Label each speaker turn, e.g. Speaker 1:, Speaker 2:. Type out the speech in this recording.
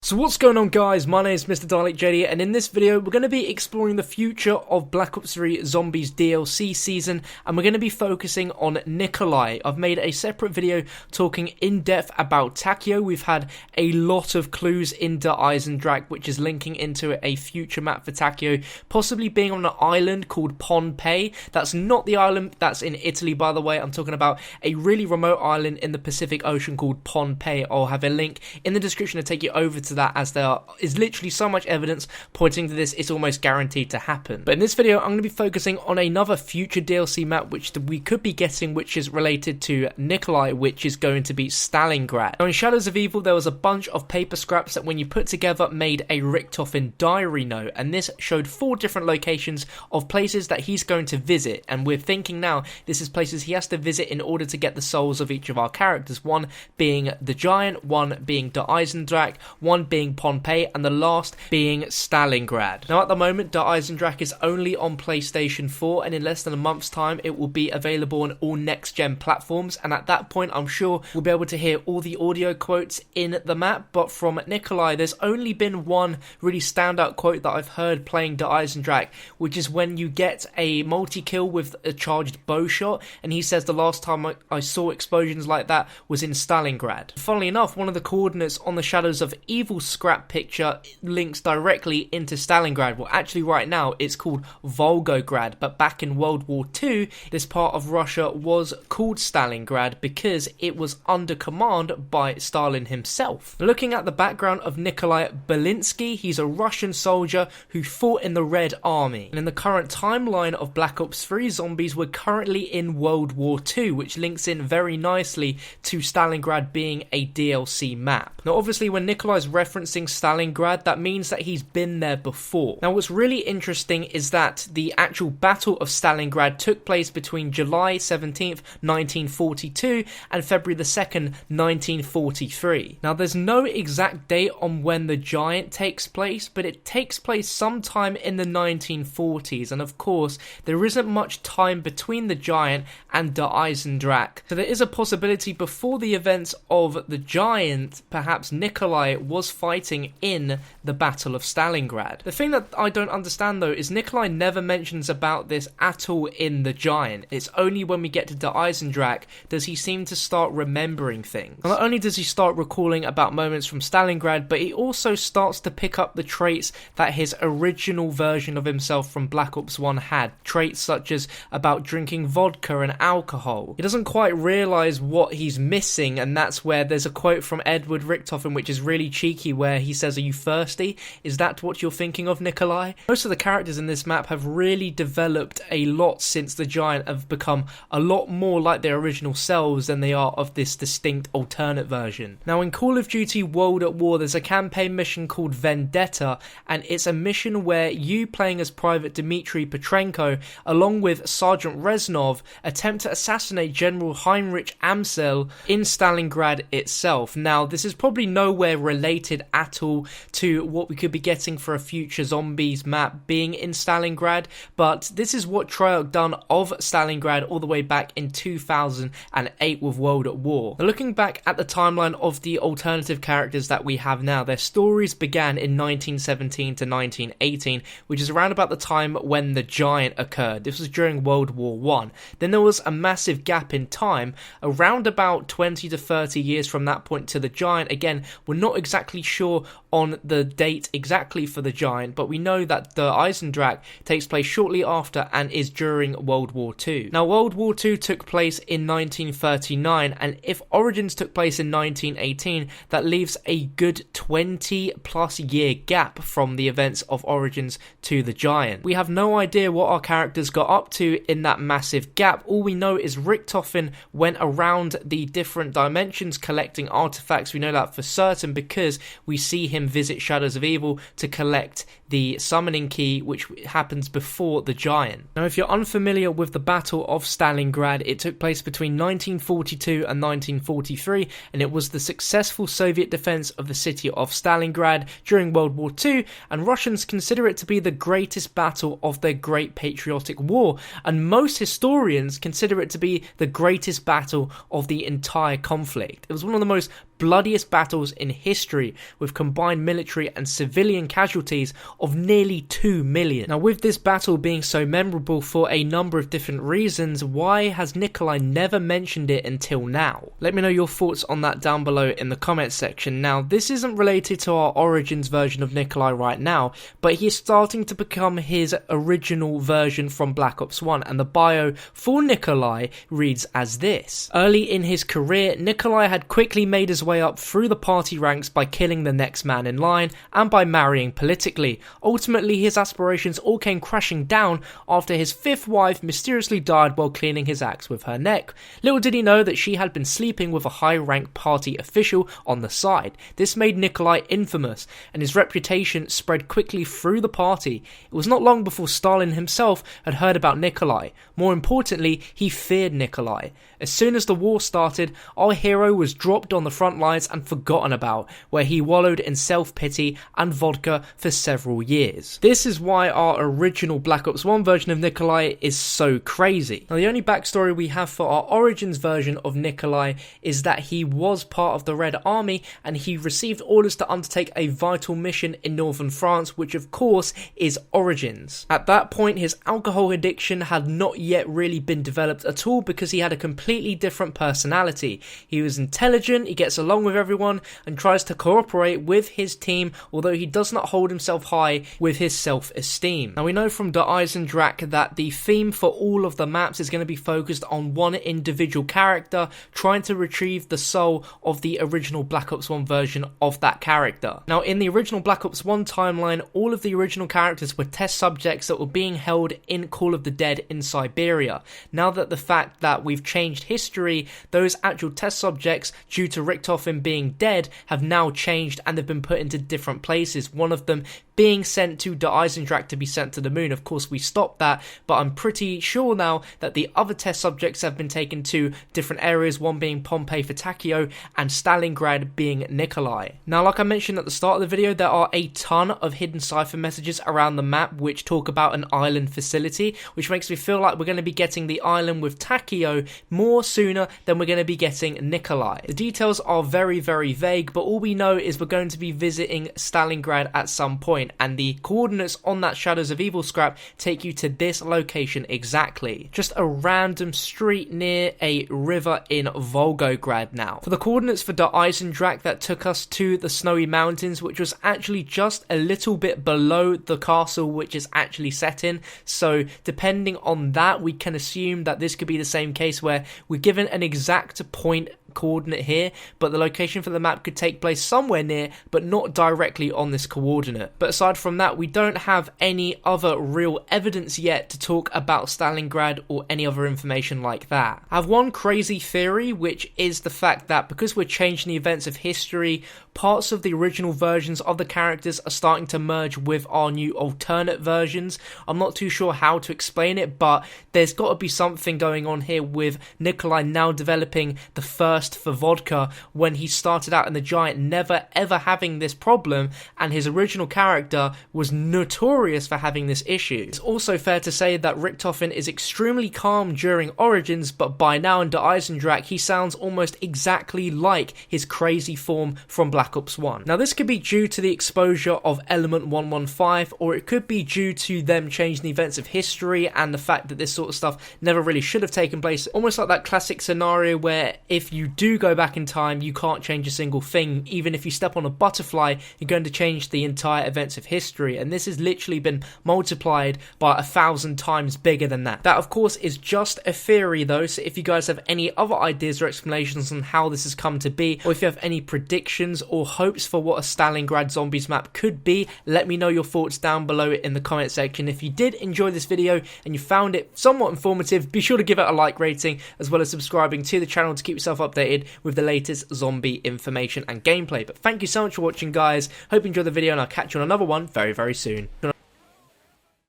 Speaker 1: So what's going on, guys? My name is Mr. Dalek JD, and in this video we're going to be exploring the future of Black Ops 3 Zombies DLC season, and we're going to be focusing on Nikolai. I've made a separate video talking in depth about Takio. We've had a lot of clues in Der Eisendrache, which is linking into a future map for Takio, possibly being on an island called Pohnpei. That's not the island that's in Italy, by the way. I'm talking about a really remote island in the Pacific Ocean called Pohnpei. I'll have a link in the description to take you over to that, as there is literally so much evidence pointing to this, it's almost guaranteed to happen. But in this video I'm going to be focusing on another future DLC map which we could be getting, which is related to Nikolai, which is going to be Stalingrad. Now in Shadows of Evil there was a bunch of paper scraps that when you put together made a Richtofen diary note, and this showed 4 different locations of places that he's going to visit, and we're thinking now this is places he has to visit in order to get the souls of each of our characters, one being the Giant, one being Der Eisendrache, one being Pohnpei, and the last being Stalingrad. Now at the moment Der Eisendrache is only on PlayStation 4, and in less than a month's time it will be available on all next gen platforms, and at that point I'm sure we'll be able to hear all the audio quotes in the map. But from Nikolai there's only been one really standout quote that I've heard playing Der Eisendrache, which is when you get a multi-kill with a charged bow shot, and he says the last time I saw explosions like that was in Stalingrad. Funnily enough, one of the coordinates on the Shadows of Evil scrap picture links directly into Stalingrad. Well, actually right now it's called Volgograd, but back in World War II this part of Russia was called Stalingrad because it was under command by Stalin himself. Looking at the background of Nikolai Belinsky, he's a Russian soldier who fought in the Red Army, and in the current timeline of Black Ops 3 Zombies we're currently in World War II, which links in very nicely to Stalingrad being a DLC map. Now obviously when Nikolai's referencing Stalingrad, that means that he's been there before. Now what's really interesting is that the actual Battle of Stalingrad took place between July 17th 1942 and February the 2nd 1943. Now there's no exact date on when the Giant takes place, but it takes place sometime in the 1940s, and of course there isn't much time between the Giant and Der Eisendrache, so there is a possibility before the events of the Giant perhaps Nikolai was fighting in the Battle of Stalingrad. The thing that I don't understand though is Nikolai never mentions about this at all in the Giant. It's only when we get to Der Eisendrache does he seem to start remembering things. Not only does he start recalling about moments from Stalingrad, but he also starts to pick up the traits that his original version of himself from Black Ops 1 had. Traits such as about drinking vodka and alcohol. He doesn't quite realise what he's missing, and that's where there's a quote from Edward Richtofen which is really cheeky where he says, "Are you thirsty? Is that what you're thinking of, Nikolai?" Most of the characters in this map have really developed a lot since the Giant, have become a lot more like their original selves than they are of this distinct alternate version. Now in Call of Duty World at War there's a campaign mission called Vendetta, and it's a mission where you, playing as Private Dmitry Petrenko along with Sergeant Reznov, attempt to assassinate General Heinrich Amsel in Stalingrad itself. Now this is probably nowhere related at all to what we could be getting for a future Zombies map being in Stalingrad, but this is what Treyarch done of Stalingrad all the way back in 2008 with World at War. Now, looking back at the timeline of the alternative characters that we have now, their stories began in 1917 to 1918, which is around about the time when the Giant occurred. This was during World War I. Then there was a massive gap in time, around about 20 to 30 years from that point to the Giant. Again, we're not exactly sure on the date exactly for the Giant, but we know that the Eisendrache takes place shortly after and is during World War II. Now World War II took place in 1939, and if Origins took place in 1918, that leaves a good 20 plus year gap from the events of Origins to the Giant. We have no idea what our characters got up to in that massive gap. All we know is Richtofen went around the different dimensions collecting artifacts. We know that for certain because we see him visit Shadows of Evil to collect the summoning key, which happens before the Giant. Now if you're unfamiliar with the Battle of Stalingrad, it took place between 1942 and 1943, and it was the successful Soviet defense of the city of Stalingrad during World War II, and Russians consider it to be the greatest battle of their Great Patriotic War, and most historians consider it to be the greatest battle of the entire conflict. It was one of the most bloodiest battles in history, with combined military and civilian casualties of nearly 2 million. Now, with this battle being so memorable for a number of different reasons, why has Nikolai never mentioned it until now? Let me know your thoughts on that down below in the comments section. Now, this isn't related to our Origins version of Nikolai right now, but he is starting to become his original version from Black Ops 1, and the bio for Nikolai reads as this. Early in his career, Nikolai had quickly made his way up through the party ranks by killing the next man in line and by marrying politically. Ultimately, his aspirations all came crashing down after his 5th wife mysteriously died while cleaning his axe with her neck. Little did he know that she had been sleeping with a high-rank party official on the side. This made Nikolai infamous, and his reputation spread quickly through the party. It was not long before Stalin himself had heard about Nikolai. More importantly, he feared Nikolai. As soon as the war started, our hero was dropped on the front lines and forgotten about, where he wallowed in self-pity and vodka for several years. This is why our original Black Ops 1 version of Nikolai is so crazy. Now, the only backstory we have for our Origins version of Nikolai is that he was part of the Red Army and he received orders to undertake a vital mission in northern France, which of course is Origins. At that point, his alcohol addiction had not yet really been developed at all because he had a completely different personality. He was intelligent, he gets along with everyone and tries to cooperate with his team, although he does not hold himself high with his self-esteem. Now, we know from Der Eisendrache that the theme for all of the maps is going to be focused on one individual character trying to retrieve the soul of the original Black Ops 1 version of that character. Now, in the original Black Ops 1 timeline, all of the original characters were test subjects that were being held in Call of the Dead in Siberia. Now that the fact that we've changed history, those actual test subjects, due to Richtofen being dead, have now changed and they've been put into different places. One of them being sent to Der Eisendrache to be sent to the moon. Of course, we stopped that, but I'm pretty sure now that the other test subjects have been taken to different areas, one being Pompeii for Takeo and Stalingrad being Nikolai. Now, like I mentioned at the start of the video, there are a ton of hidden cipher messages around the map which talk about an island facility, which makes me feel like we're going to be getting the island with Takeo more sooner than we're going to be getting Nikolai. The details are very, very vague, but all we know is we're going to be visiting Stalingrad at some point, and the coordinates on that Shadows of Evil scrap take you to this location exactly. Just a random street near a river in Volgograd now. For the coordinates for Der Eisendrache, that took us to the Snowy Mountains, which was actually just a little bit below the castle which is actually set in, so depending on that, we can assume that this could be the same case where we're given an exact point coordinate here, but the location for the map could take place somewhere near, but not directly on this coordinate. But aside from that, we don't have any other real evidence yet to talk about Stalingrad or any other information like that. I have one crazy theory, which is the fact that because we're changing the events of history, parts of the original versions of the characters are starting to merge with our new alternate versions. I'm not too sure how to explain it, but there's got to be something going on here with Nikolai now developing the first for vodka when he started out in the Giant never ever having this problem, and his original character was notorious for having this issue. It's also fair to say that Richtofen is extremely calm during Origins, but by now in Der Eisendrache he sounds almost exactly like his crazy form from Black Ops 1. Now, this could be due to the exposure of Element 115, or it could be due to them changing the events of history and the fact that this sort of stuff never really should have taken place. Almost like that classic scenario where if you do go back in time, you can't change a single thing. Even if you step on a butterfly, you're going to change the entire events of history, and this has literally been multiplied by 1,000 times bigger than that. That, of course, is just a theory though, so if you guys have any other ideas or explanations on how this has come to be, or if you have any predictions or hopes for what a Stalingrad Zombies map could be, let me know your thoughts down below in the comment section. If you did enjoy this video and you found it somewhat informative, be sure to give it a like rating, as well as subscribing to the channel to keep yourself updated with the latest zombie information and gameplay. But thank you so much for watching, guys. Hope you enjoyed the video, and I'll catch you on another one very, very soon.